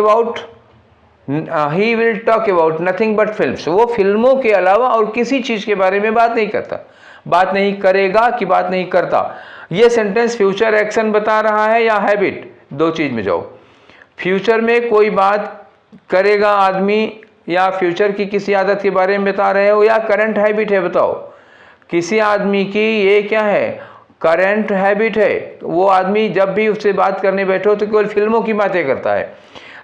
about nothing but films, वो फिल्मों के अलावा और किसी चीज़ के बारे में बात नहीं करता। बात नहीं करेगा कि बात नहीं करता। ये सेंटेंस फ्यूचर एक्शन बता रहा है या हैबिट, दो चीज में जाओ। फ्यूचर में कोई बात करेगा आदमी, या फ्यूचर की किसी आदत के बारे में बता रहे हो, या करंट हैबिट है, बताओ। किसी आदमी की ये क्या है, करंट हैबिट है। वो आदमी जब भी उससे बात करने बैठो तो केवल फिल्मों की बातें करता है,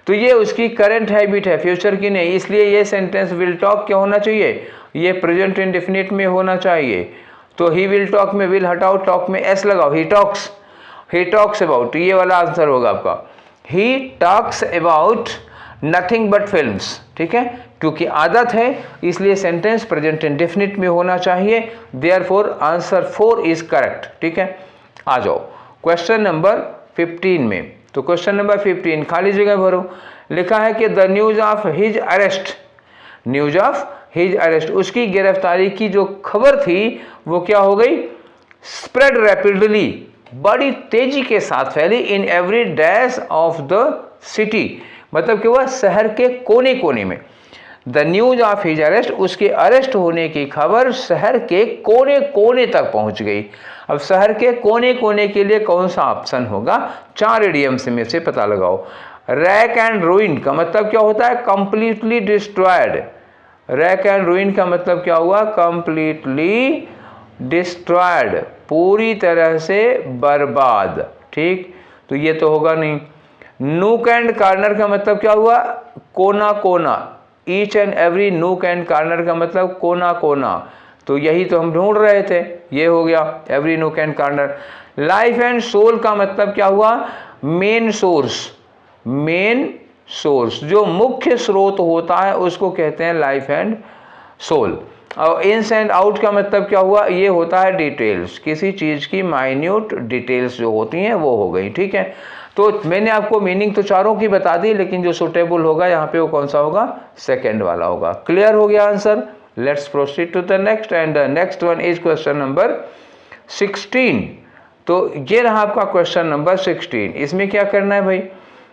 तो ये उसकी करंट हैबिट है, फ्यूचर की नहीं। इसलिए ये सेंटेंस विल टॉक क्या होना चाहिए, ये प्रेजेंट इंडेफिनिट में होना चाहिए। तो ही विल टॉक में विल हटाओ, टॉक में एस लगाओ, ही टॉक्स अबाउट, ये वाला आंसर होगा आपका। He talks about nothing but films, ठीक है, क्योंकि आदत है इसलिए सेंटेंस प्रेजेंट इंडेफिनिट में होना चाहिए। देयरफॉर आंसर 4 इज करेक्ट, ठीक है। आ जाओ क्वेश्चन नंबर 15 में। तो क्वेश्चन नंबर 15 खाली जगह भरो। लिखा है कि the news of his arrest, news of his arrest, उसकी गिरफ्तारी की जो खबर थी वो क्या हो गई, स्प्रेड रैपिडली, बड़ी तेजी के साथ फैली, in every dash of the city, मतलब कि वह शहर के कोने कोने में। The news of his arrest, उसके अरेस्ट होने की खबर शहर के कोने कोने तक पहुंच गई। अब शहर के कोने कोने के लिए कौन सा ऑप्शन होगा, 4 इडियम्स में से पता लगाओ। रैक एंड रूइन का मतलब क्या होता है, completely destroyed. Rack and ruin का मतलब क्या हुआ, कंप्लीटली डिस्ट्रॉयड, पूरी तरह से बर्बाद, ठीक, तो ये तो होगा नहीं। नूक एंड कॉर्नर का मतलब क्या हुआ, कोना कोना, each and every nook and corner का मतलब कोना कोना, तो यही तो हम ढूंढ रहे थे, ये हो गया every nook and corner. Life and soul का मतलब क्या हुआ, मेन सोर्स, मेन सोर्स, जो मुख्य स्रोत होता है उसको कहते हैं लाइफ एंड सोल। और इन्स एंड आउट का मतलब क्या हुआ, ये होता है डिटेल्स, किसी चीज की माइन्यूट डिटेल्स जो होती हैं वो हो गई, ठीक है। तो मैंने आपको मीनिंग तो चारों की बता दी, लेकिन जो सुटेबल होगा यहाँ पे वो कौन सा होगा, सेकंड वाला होगा। क्लियर हो गया answer. Let's proceed to the next, and the next one is question number 16। तो ये रहा आपका क्वेश्चन नंबर 16। इसमें क्या करना है भाई,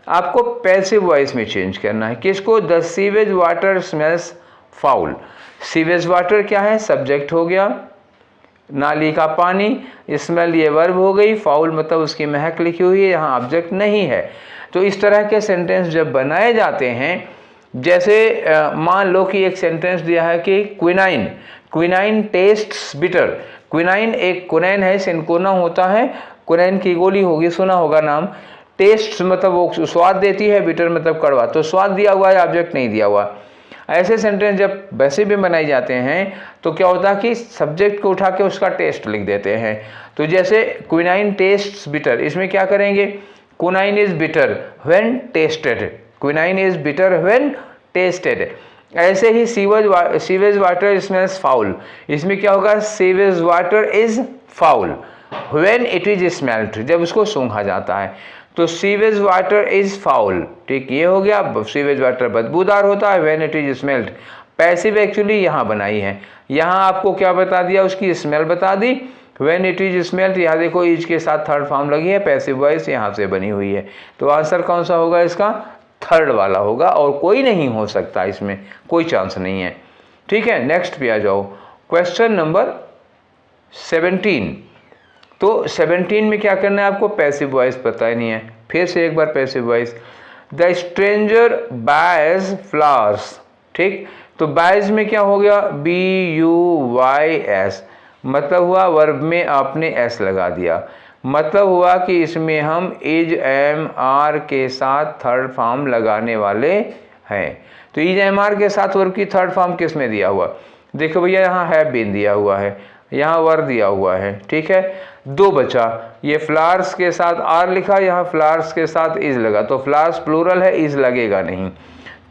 आपको पैसिव वॉइस में चेंज करना है। किसको, the sewage water smells foul. Sewage water क्या है, सब्जेक्ट हो गया, नाली का पानी, स्मेल ये वर्ब हो गई, फाउल मतलब उसकी महक लिखी हुई है, यहाँ ऑब्जेक्ट नहीं है। तो इस तरह के सेंटेंस जब बनाए जाते हैं, जैसे मान लो कि एक सेंटेंस दिया है कि quinine, quinine tests bitter. Quinine एक कुनैन है, सिनकोना होता है, कुनैन की गोली होगी, सुना होगा नाम। टेस्ट मतलब वो स्वाद देती है, बिटर मतलब कड़वा, तो स्वाद दिया हुआ है, ऑब्जेक्ट नहीं दिया हुआ। ऐसे सेंटेंस जब वैसे भी बनाए जाते हैं तो क्या होता है कि सब्जेक्ट को उठा के उसका टेस्ट लिख देते हैं। तो जैसे क्विनाइन टेस्ट्स बिटर, इसमें क्या करेंगे, quinine is bitter when tested, quinine is bitter when tested. ऐसे ही सीवेज वाटर स्मेल्स फाउल, इसमें क्या होगा, sewage water is foul when it is smelled, जब उसको सूंघा जाता है। तो सीवेज वाटर इज फाउल, ठीक, ये हो गया। सीवेज वाटर बदबूदार होता है when it is smelled. Passive actually यहाँ बनाई है, यहाँ आपको क्या बता दिया, उसकी स्मेल बता दी, व्हेन इट इज स्मेल्ड, यहाँ देखो इज के साथ थर्ड फॉर्म लगी है, पैसिव वॉइस यहाँ से बनी हुई है। तो आंसर कौन सा होगा इसका, थर्ड वाला होगा, और कोई नहीं हो सकता, इसमें कोई चांस नहीं है, ठीक है। नेक्स्ट पे आ जाओ, क्वेश्चन नंबर 17। तो 17 में क्या करना है आपको, पैसिव वॉइस पता ही नहीं है, फिर से एक बार passive voice. The stranger buys flowers, ठीक, तो बायज में क्या हो गया, BUYS, मतलब हुआ वर्ब में आपने S लगा दिया, मतलब हुआ कि इसमें हम इज एम आर के साथ थर्ड फॉर्म लगाने वाले हैं। तो इज एम आर के साथ वर्ब की थर्ड फॉर्म किस में दिया हुआ, देखो भैया यहाँ हैव बीन दिया हुआ है, यहाँ वर दिया हुआ है, ठीक है। दो बचा, ये फ्लावर्स के साथ आर लिखा, यहाँ फ्लावर्स के साथ इज लगा, तो फ्लावर्स प्लूरल है, इज लगेगा नहीं।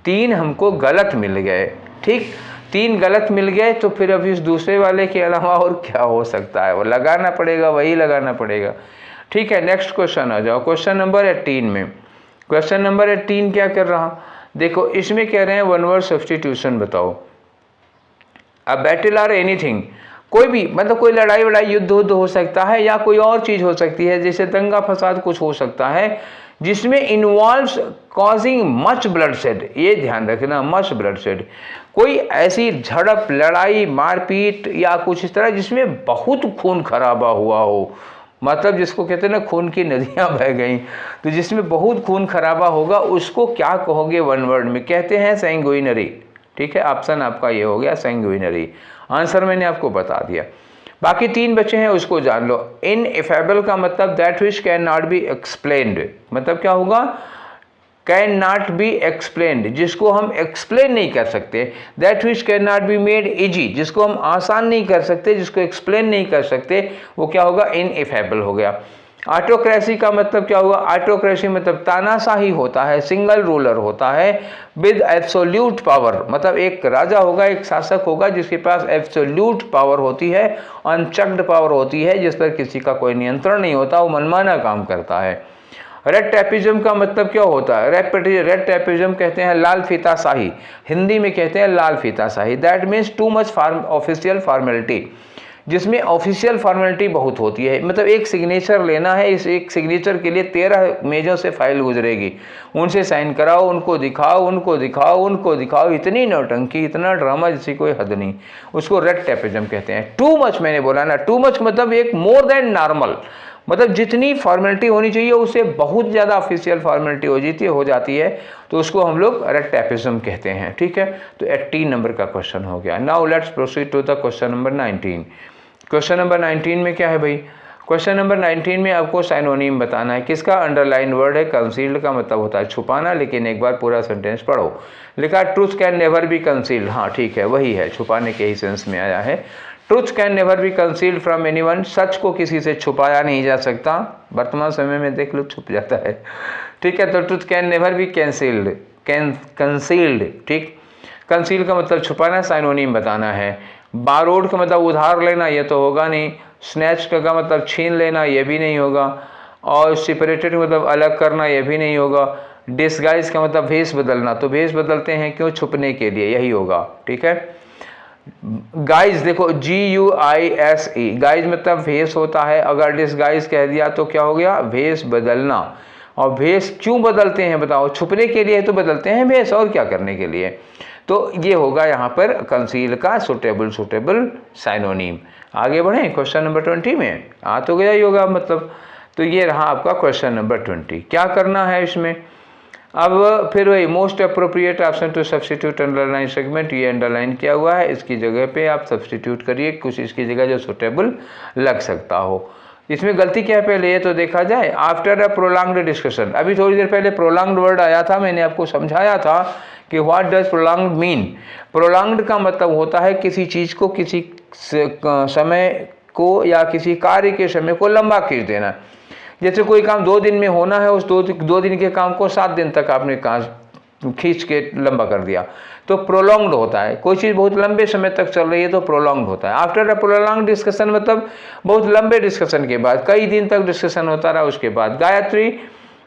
3 हमको गलत मिल गए, ठीक, 3 गलत मिल गए, तो फिर अब इस दूसरे वाले के अलावा और क्या हो सकता है, वो लगाना पड़ेगा, वही लगाना पड़ेगा, ठीक है। नेक्स्ट क्वेश्चन आ जाओ, क्वेश्चन नंबर 18 में। क्वेश्चन नंबर 18 क्या कर रहा, देखो इसमें कह रहे हैं वन वर्ड सब्स्टिट्यूशन बताओ। अ बैटल आर एनीथिंग, कोई भी मतलब कोई लड़ाई युद्ध हो सकता है, या कोई और चीज हो सकती है, जैसे दंगा फसाद कुछ हो सकता है, जिसमें involves causing much blood shed, ये ध्यान रखना, मच ब्लड शेड, कोई ऐसी झड़प, लड़ाई, मारपीट या कुछ इस तरह जिसमें बहुत खून खराबा हुआ हो, मतलब जिसको कहते हैं ना खून की नदियां बह गई, तो जिसमें बहुत खून खराबा होगा उसको क्या कहोगे वन वर्ड में? कहते हैं सैंगुइनरी। ठीक है, ऑप्शन आपका ये हो गया सैंगुइनरी। आंसर मैंने आपको बता दिया। बाकी 3 बचे हैं, उसको जान लो। इनएफेबल का मतलब that which can not be explained, मतलब क्या होगा? कैन नॉट बी एक्सप्लेन्ड, जिसको हम एक्सप्लेन नहीं कर सकते। That which can not be made easy, जिसको हम आसान नहीं कर सकते, जिसको एक्सप्लेन नहीं कर सकते, वो क्या होगा? इनएफेबल हो गया। ऑटोक्रेसी का मतलब क्या हुआ? ऑटोक्रेसी मतलब तानाशाही होता है, सिंगल रूलर होता है, विद एब्सोल्यूट पावर, मतलब एक राजा होगा, एक शासक होगा जिसके पास एब्सोल्यूट पावर होती है, अनचेक्ड पावर होती है, जिस पर किसी का कोई नियंत्रण नहीं होता, वो मनमाना काम करता है। रेड टैपिज्म का मतलब क्या होता है? रेड टैपिज्म कहते हैं लाल फीताशाही, हिंदी में कहते हैं लाल फीताशाही। That means too much official formality, जिसमें ऑफिशियल फॉर्मेलिटी बहुत होती है, मतलब एक सिग्नेचर लेना है, इस एक सिग्नेचर के लिए 13 मेजों से फाइल गुजरेगी, उनसे साइन कराओ, उनको दिखाओ, उनको दिखाओ, उनको दिखाओ, इतनी नौटंकी, इतना ड्रामा जिसकी कोई हद नहीं, उसको रेड टैपिज्म कहते हैं। टू मच मैंने बोला ना, टू मच मतलब एक मोर देन नॉर्मल, मतलब जितनी फॉर्मेलिटी होनी चाहिए उससे बहुत ज़्यादा ऑफिशियल फॉर्मेलिटी हो जाती है, तो उसको हम लोग रेड टैपिज्म कहते हैं। ठीक है, तो 18 नंबर का क्वेश्चन हो गया। Now let's proceed to the question number 19। Question number 19 में क्या है भाई? क्वेश्चन नंबर 19 में आपको साइनोनिम बताना है। किसका अंडरलाइन वर्ड है? कंसील्ड का मतलब होता है छुपाना, लेकिन एक बार पूरा सेंटेंस पढ़ो। लिखा truth can never be concealed, हाँ ठीक है, वही है, छुपाने के ही सेंस में आया है। Truth can never be concealed from anyone, सच को किसी से छुपाया नहीं जा सकता। वर्तमान समय में देख लो छुप जाता है। ठीक है, तो truth can never be concealed, concealed. ठीक, कंसील का मतलब छुपाना, साइनोनिम बताना है। बारोड का मतलब उधार लेना, ये तो होगा नहीं। स्नैच का मतलब छीन लेना, ये भी नहीं होगा। और सेपरेटेड का मतलब अलग करना, ये भी नहीं होगा। डिसगाइज का मतलब भेष बदलना, तो भेष बदलते हैं क्यों? छुपने के लिए, यही होगा। ठीक है, गाइज देखो GUISE, गाइज मतलब भेष होता है, अगर डिसगाइज कह दिया तो क्या हो गया? भेष बदलना। और भेष क्यों बदलते हैं बताओ? छुपने के लिए तो बदलते हैं भेष, और क्या करने के लिए? तो ये होगा यहाँ पर कंसील का सुटेबल साइनोनिम। आगे बढ़ें क्वेश्चन नंबर 20 में, आ तो गया ही होगा मतलब। तो ये रहा आपका क्वेश्चन नंबर 20। क्या करना है इसमें? अब फिर वही most appropriate option to substitute underline segment, ये अंडरलाइन किया हुआ है, इसकी जगह पे आप सब्सटीट्यूट करिए कुछ इसकी जगह जो सुटेबल लग सकता हो। इसमें गलती क्या है पहले ये तो देखा जाए। आफ्टर अ प्रोलॉन्ग्ड डिस्कशन, अभी थोड़ी देर पहले प्रोलॉन्ग्ड वर्ड आया था, मैंने आपको समझाया था कि what does prolonged mean. Prolonged का मतलब होता है किसी चीज़ को, किसी समय को या किसी कार्य के समय को लंबा खींच देना। जैसे कोई काम 2 दिन में होना है, उस 2 दिन के काम को 7 दिन तक आपने खींच के लंबा कर दिया, तो प्रोलॉन्ग्ड होता है। कोई चीज़ बहुत लंबे समय तक चल रही है तो प्रोलॉन्ग्ड होता है। आफ्टर अ प्रोलॉन्ग्ड डिस्कशन मतलब बहुत लंबे डिस्कशन के बाद, कई दिन तक डिस्कशन होता रहा उसके बाद। Gayatri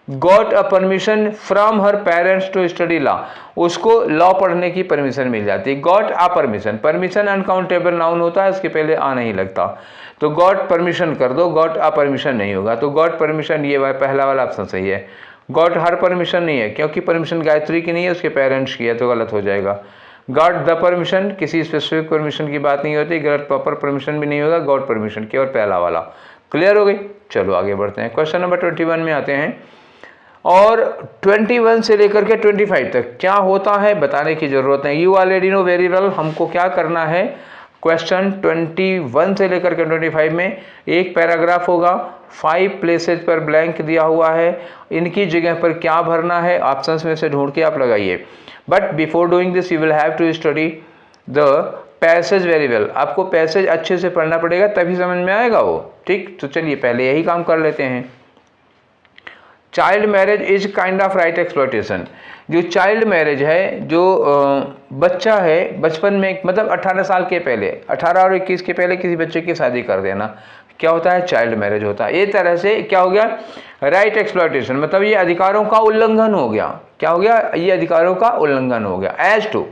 got a permission from her parents to study law, उसको लॉ पढ़ने की परमिशन मिल जाती है। Got a permission, permission uncountable noun होता है, इसके पहले आ नहीं लगता, तो गॉट परमिशन कर दो, गॉट अ परमिशन नहीं होगा, तो गॉट परमिशन ये पहला वाला ऑप्शन सही है। गॉट हर परमिशन नहीं है, क्योंकि परमिशन गायत्री की नहीं है, उसके पेरेंट्स की है, तो गलत हो जाएगा। गॉट द परमिशन, किसी स्पेसिफिक परमिशन की बात नहीं होती, गलत। प्रॉपर परमिशन भी नहीं होगा, गॉट परमिशन की, और पहला वाला। क्लियर हो गई? चलो आगे बढ़ते हैं, क्वेश्चन नंबर 21 में आते हैं। और 21 से लेकर के 25 तक क्या होता है बताने की जरूरत है, you already know very well. हमको क्या करना है, क्वेश्चन 21 से लेकर के 25 में एक पैराग्राफ होगा, 5 प्लेसेज पर ब्लैंक दिया हुआ है, इनकी जगह पर क्या भरना है ऑप्शंस में से ढूंढ के आप लगाइए। But before doing this you will have to study the passage very well. आपको पैसेज अच्छे से पढ़ना पड़ेगा, तभी समझ में आएगा वो। ठीक, तो चलिए पहले यही काम कर लेते हैं। Child marriage is kind of right exploitation. जो चाइल्ड मैरिज है, जो बच्चा है बचपन में, मतलब 18 साल के पहले, 18 और 21 के पहले किसी बच्चे की शादी कर देना, क्या होता है? चाइल्ड मैरिज होता है। ये तरह से क्या हो गया? राइट एक्सप्लॉयटेशन, मतलब ये अधिकारों का उल्लंघन हो गया। क्या हो गया? ये अधिकारों का उल्लंघन हो गया। एज टू,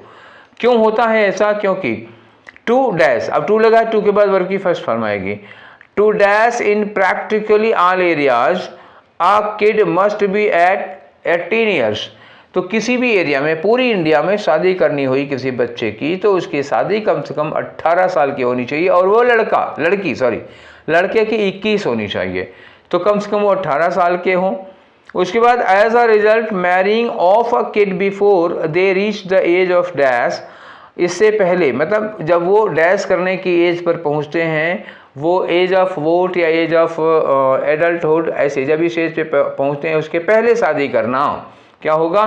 क्यों होता है ऐसा? क्योंकि टू डैश, अब टू लगा, टू के बाद वर्ब की फर्स्ट फॉर्म आएगी। To dash in practically all areas a kid must be at 18 years. तो किसी भी एरिया में, पूरी इंडिया में शादी करनी हुई किसी बच्चे की, तो उसकी शादी कम से कम 18 साल की होनी चाहिए, और वो लड़के की 21 होनी चाहिए। तो कम से कम वो 18 साल के हों। उसके बाद as a result marrying of a kid before they reach the age of dash, इससे पहले मतलब जब वो डैश करने की एज पर पहुंचते हैं, वो एज ऑफ वोट या एज ऑफ एडल्टहुड, ऐसे जब इस एज पे पहुंचते हैं उसके पहले शादी करना क्या होगा,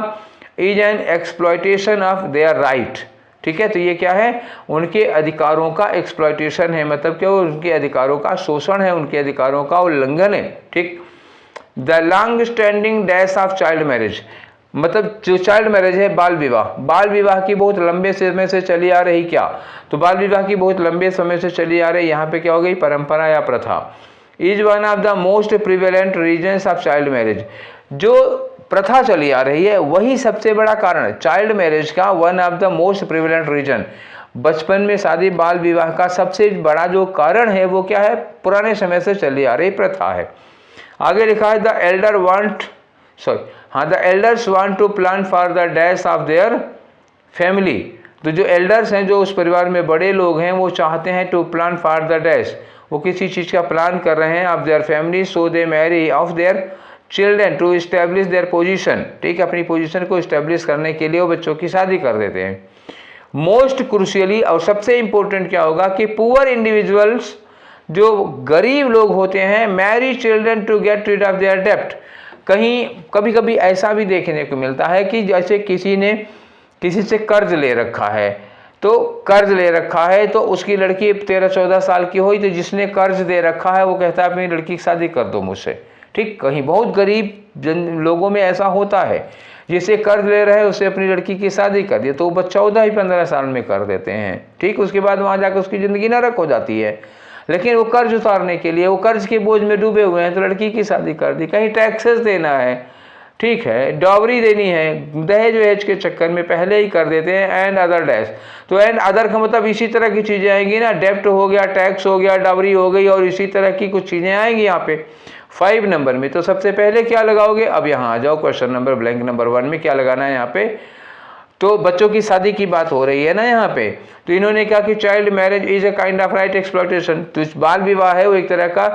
is an exploitation of their right. ठीक है, तो ये क्या है, उनके अधिकारों का एक्सप्लॉयटेशन है, मतलब क्या उनके अधिकारों का शोषण है, उनके अधिकारों का उल्लंघन है। ठीक। The long standing dash of child marriage, मतलब जो चाइल्ड मैरिज है, बाल विवाह की बहुत लंबे समय से चली आ रही, क्या, तो बाल विवाह की बहुत लंबे समय से चली आ रही, यहाँ पे क्या हो गई, परंपरा या प्रथा। Is one of the most prevalent reasons of child marriage, जो प्रथा चली आ रही है वही सबसे बड़ा कारण है चाइल्ड मैरिज का, one of the most prevalent reason. बचपन में शादी बाल विवाह का सबसे बड़ा जो कारण है वो क्या है, पुराने समय से चली आ रही प्रथा है। आगे लिखा है the elders want to plan for the dash of their family, तो जो एल्डर्स हैं, जो उस परिवार में बड़े लोग हैं, वो चाहते हैं to plan for the dash, वो किसी चीज़ का प्लान कर रहे हैं, of their family, so they marry off their children to establish their position. ठीक है, अपनी पोजीशन को इस्टेब्लिश करने के लिए वो बच्चों की शादी कर देते हैं। मोस्ट क्रूशियली, और सबसे इंपॉर्टेंट क्या होगा कि पुअर इंडिविजुअल्स, जो गरीब लोग होते हैं, marry children to get rid of their डेप्ट। कभी कभी ऐसा भी देखने को मिलता है कि जैसे किसी ने किसी से कर्ज ले रखा है, तो उसकी लड़की 13-14 साल की हुई, तो जिसने कर्ज दे रखा है वो कहता है अपनी लड़की की शादी कर दो मुझसे। ठीक, कहीं बहुत गरीब लोगों में ऐसा होता है, जिसे कर्ज ले रहे हैं उससे अपनी लड़की की शादी कर दी, तो वो 14-15 साल में कर देते हैं। ठीक, उसके बाद वहाँ जाकर उसकी ज़िंदगी नरक हो जाती है, लेकिन वो कर्ज उतारने के लिए, वो कर्ज के बोझ में डूबे हुए हैं, तो लड़की की शादी कर दी। कहीं टैक्सेस देना है, ठीक है, डॉवरी देनी है, दहेज वहेज के चक्कर में पहले ही कर देते हैं। एंड अदर डैश, तो एंड अदर का मतलब इसी तरह की चीज़ें आएंगी ना, डेप्ट हो गया, टैक्स हो गया, डॉवरी हो गई, और इसी तरह की कुछ चीज़ें आएंगी यहाँ पे 5 नंबर में। तो सबसे पहले क्या लगाओगे, अब यहाँ आ जाओ, क्वेश्चन नंबर ब्लैंक नंबर 1 में क्या लगाना है यहाँ पे, तो बच्चों की शादी की बात हो रही है ना यहाँ पे, तो इन्होंने कहा कि child marriage is a kind of right exploitation, तो बाल विवाह है वो एक तरह का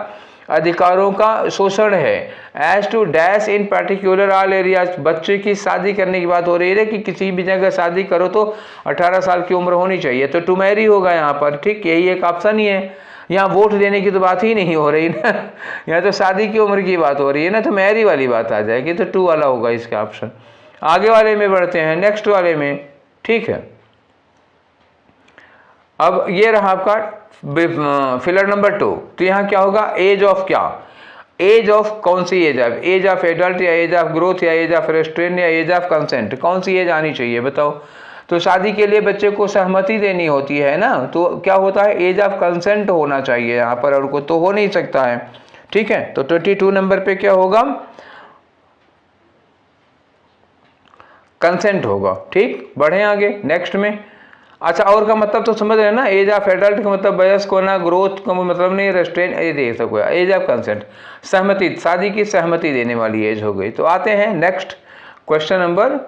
अधिकारों का शोषण है। As to dash in particular all areas, बच्चे की शादी करने की बात हो रही है कि किसी भी जगह शादी करो तो 18 साल की उम्र होनी चाहिए, तो टू मैरी होगा यहाँ पर। ठीक, यही एक ऑप्शन ही है, यहाँ वोट देने की तो बात ही नहीं हो रही ना, यहाँ तो शादी की उम्र की बात हो रही है ना, तो मैरी वाली बात आ जाएगी, तो 2 वाला होगा इसका ऑप्शन। आगे वाले में बढ़ते हैं, नेक्स्ट वाले में। ठीक है, अब ये रहा आपका फिलर नंबर 2, तो यहाँ क्या होगा, एज ऑफ क्या, एज ऑफ कौन सी एज है, एज ऑफ एडल्ट या एज ऑफ ग्रोथ या एज ऑफ रेस्ट्रेन या एज ऑफ कंसेंट, कौन सी एज आनी चाहिए बताओ। तो शादी के लिए बच्चे को सहमति देनी होती है ना, तो क्या होता है, एज ऑफ कंसेंट होना चाहिए यहाँ पर, और को तो हो नहीं सकता है। ठीक है, तो 22 नंबर पे क्या होगा, कंसेंट होगा। ठीक, बढ़े आगे नेक्स्ट में। अच्छा, और का मतलब तो समझ रहे हैं ना, एज ऑफ एडल्ट का मतलब वयस्क होना, ग्रोथ का मतलब नहीं, रेस्ट्रेन ये सब हुआ, एज ऑफ कंसेंट सहमति, शादी की सहमति देने वाली एज हो गई। तो आते हैं नेक्स्ट क्वेश्चन नंबर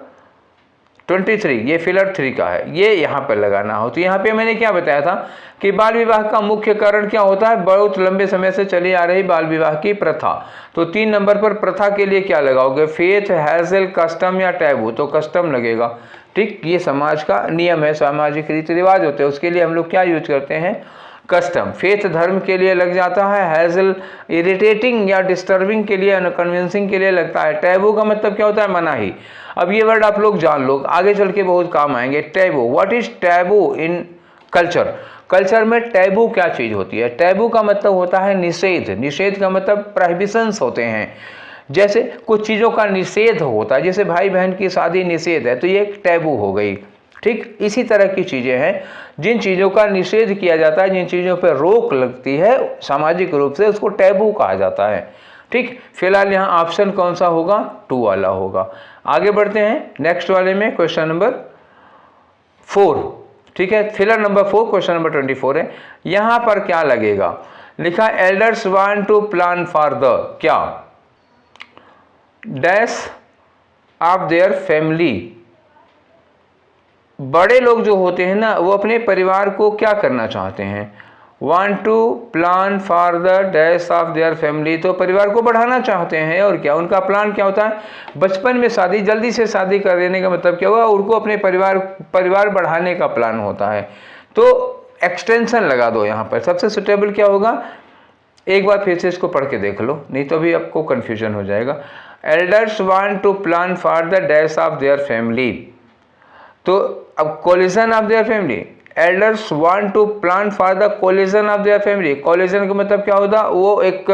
23, ये फिलर 3 का है, ये यहाँ पर लगाना हो। तो यहाँ पे मैंने क्या बताया था कि बाल विवाह का मुख्य कारण क्या होता है, बहुत लंबे समय से चली आ रही बाल विवाह की प्रथा। तो 3 नंबर पर प्रथा के लिए क्या लगाओगे, फेथ, हैजल, कस्टम या टैबू, तो कस्टम लगेगा। ठीक, ये समाज का नियम है, सामाजिक रीति रिवाज होते हैं, उसके लिए हम लोग क्या यूज करते हैं, कस्टम। फेथ धर्म के लिए लग जाता है, हैजल इरिटेटिंग या डिस्टर्बिंग के लिए, अनकन्विंसिंग के लिए लगता है। टैबू का मतलब क्या होता है, मनाही। अब ये वर्ड आप लोग जान लो, आगे चल के बहुत काम आएंगे। Taboo, what is taboo in culture, culture में टैबू क्या चीज होती है। टैबू का मतलब होता है निषेध, निषेध का मतलब प्रोहिबिशंस होते हैं, जैसे कुछ चीज़ों का निषेध होता है, जैसे भाई बहन की शादी निषेध है, तो ये एक टैबू हो गई। ठीक, इसी तरह की चीज़ें हैं, जिन चीज़ों का निषेध किया जाता है, जिन चीज़ों पर रोक लगती है सामाजिक रूप से, उसको टैबू कहा जाता है। ठीक, फिलहाल यहाँ ऑप्शन कौन सा होगा, 2 वाला होगा। आगे बढ़ते हैं नेक्स्ट वाले में, क्वेश्चन नंबर 4। ठीक है, फिलर नंबर 4 क्वेश्चन नंबर 24 है। यहाँ पर क्या लगेगा, लिखा elders want to plan for the क्या, डैश ऑफ देयर फैमिली। बड़े लोग जो होते हैं ना, वो अपने परिवार को क्या करना चाहते हैं, want to plan for the dash of their family, तो परिवार को बढ़ाना चाहते हैं। और क्या उनका प्लान क्या होता है, बचपन में शादी, जल्दी से शादी कर देने का मतलब क्या हुआ, उनको अपने परिवार बढ़ाने का प्लान होता है। तो एक्सटेंशन लगा दो यहाँ पर, सबसे सुटेबल क्या होगा, एक बार फिर से इसको पढ़ के देख लो, नहीं तो अभी आपको कन्फ्यूजन हो जाएगा। Elders want to plan for the dash of their family, तो अब collision of their family, elders want to plan for the collision of their family. Collision का मतलब क्या होता, वो एक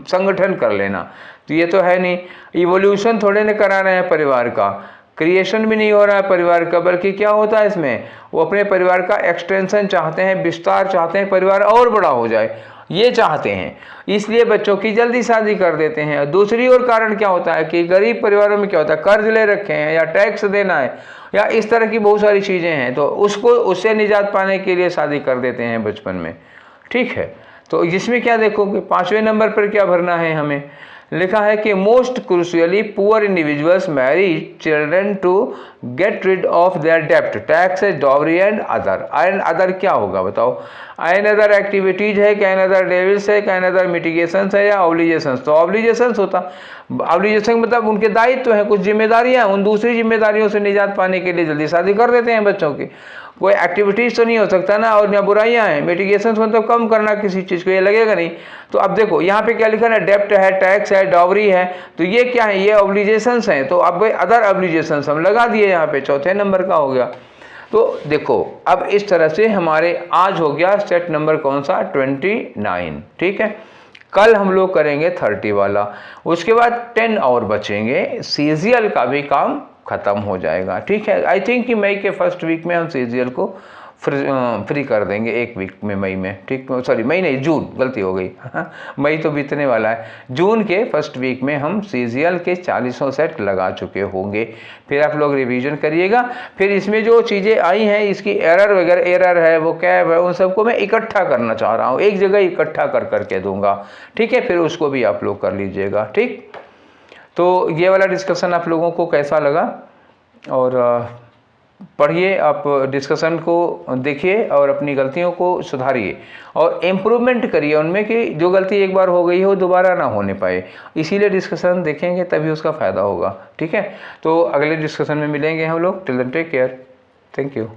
संगठन कर लेना, तो ये तो है नहीं, इवोल्यूशन थोड़े न करा रहे हैं परिवार का, क्रिएशन भी नहीं हो रहा है परिवार का, बल्कि क्या होता है इसमें, वो अपने परिवार का एक्सटेंशन चाहते हैं, विस्तार चाहते हैं, परिवार और बड़ा हो जाए, ये चाहते हैं, इसलिए बच्चों की जल्दी शादी कर देते हैं। दूसरी ओर कारण क्या होता है कि गरीब परिवारों में क्या होता है, कर्ज ले रखे हैं या टैक्स देना है या इस तरह की बहुत सारी चीज़ें हैं, तो उससे निजात पाने के लिए शादी कर देते हैं बचपन में। ठीक है, तो इसमें क्या देखोगे, 5वें नंबर पर क्या भरना है हमें, लिखा है कि most crucially poor individuals marry children to get rid of their डेप्ट, tax, dowry and other. And other क्या होगा बताओ, एन अदर एक्टिविटीज है, कैन अदर डेविल्स है, कैन अदर मिटिगेशंस है या ऑब्लिगेशंस। तो ऑब्लिगेशंस होता, ऑब्लिगेशन मतलब उनके दायित्व हैं, कुछ जिम्मेदारियां, उन दूसरी जिम्मेदारियों से निजात पाने के लिए जल्दी शादी कर देते हैं बच्चों की। कोई एक्टिविटीज तो नहीं हो सकता ना, और या बुराइयां हैं, मिटिगेशंस मतलब कम करना किसी चीज़ को, ये लगेगा नहीं। तो अब देखो यहाँ पे क्या लिखा है, डेप्ट है, टैक्स है, डॉवरी है, तो ये क्या है, ये ऑब्लिगेशंस हैं। तो अब अदर ऑब्लिगेशंस हम लगा दिए यहाँ पे, चौथे नंबर का हो गया। तो देखो अब इस तरह से हमारे आज हो गया सेट नंबर कौन सा, 29। ठीक है, कल हम लोग करेंगे 30 वाला, उसके बाद 10 और बचेंगे, सीजीएल का भी काम खत्म हो जाएगा। ठीक है, आई थिंक कि मई के फर्स्ट वीक में हम सीजीएल को फ्री कर देंगे, एक वीक में मई में। ठीक, सॉरी मई नहीं, जून, गलती हो गई मई तो बीतने वाला है, जून के फर्स्ट वीक में हम सीजीएल के 40 सेट लगा चुके होंगे। फिर आप लोग रिवीजन करिएगा, फिर इसमें जो चीज़ें आई हैं, इसकी एरर वगैरह, एरर है, वो कैब है, उन सबको मैं इकट्ठा करना चाह रहा हूँ, एक जगह इकट्ठा कर करके दूंगा। ठीक है, फिर उसको भी आप लोग कर लीजिएगा। ठीक, तो ये वाला डिस्कशन आप लोगों को कैसा लगा, और पढ़िए, आप डिस्कशन को देखिए और अपनी गलतियों को सुधारिए और इम्प्रूवमेंट करिए उनमें, कि जो गलती एक बार हो गई हो दोबारा ना होने पाए। इसीलिए डिस्कशन देखेंगे तभी उसका फ़ायदा होगा। ठीक है, तो अगले डिस्कशन में मिलेंगे हम लोग। Till then take care, thank you.